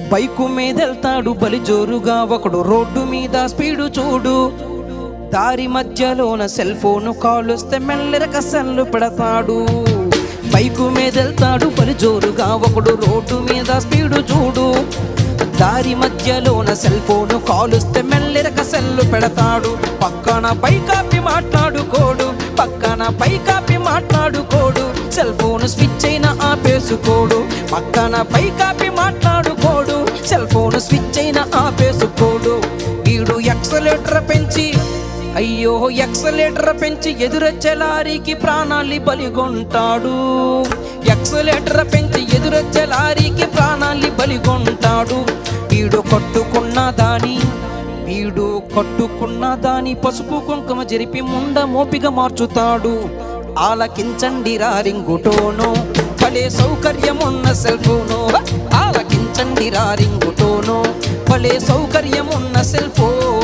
Bike మీదెళ్తాడు బలి జోరుగా ఒకడు, రోడ్డు మీద స్పీడు చూడు. దారి మధ్యలోన సెల్ ఫోను కాలుస్తే మెల్లెరక సెల్లు పెడతాడు. బైకు మీదెళ్తాడు బలి జోరుగా ఒకడు, రోడ్డు మీద స్పీడు చూడు. దారి మధ్యలోన సెల్ ఫోను కాలుస్తే మెల్లెరక సెల్లు పెడతాడు. పక్కన పైకాపి మాట్లాడుకోడు, పక్కన పైకాపి మాట్లాడుకోడు, సెల్ ఫోను స్విచ్ అయినా ఆపేసుకోడు. పక్కన పైకాపి మాట్లాడుకోడు, సెల్ ఫోను స్విచ్ అయినా ఆపేసుకోడు. వీడు ఎక్సలేటర్ పెంచి అయ్యో ఎక్సలేటర్ పెంచి ఎదురొచ్చే లారీకి ప్రాణాలి బలిగొంటాడు. ఎక్సలేటర్ పెంచి ఎదురొచ్చే లారీకి ప్రాణాలి బలిగొంటాడు. వీడు కట్టుకున్న దాని పసుపు కుంకుమ జరిపి ముండ మోపిగా మార్చుతాడు. ఆలకించండి రింగుటోను, భలే సౌకర్యమున్న సెల్ ఫోను. ఆలకించండి రింగుటోను, భలే సౌకర్యమున్న సెల్ ఫోను.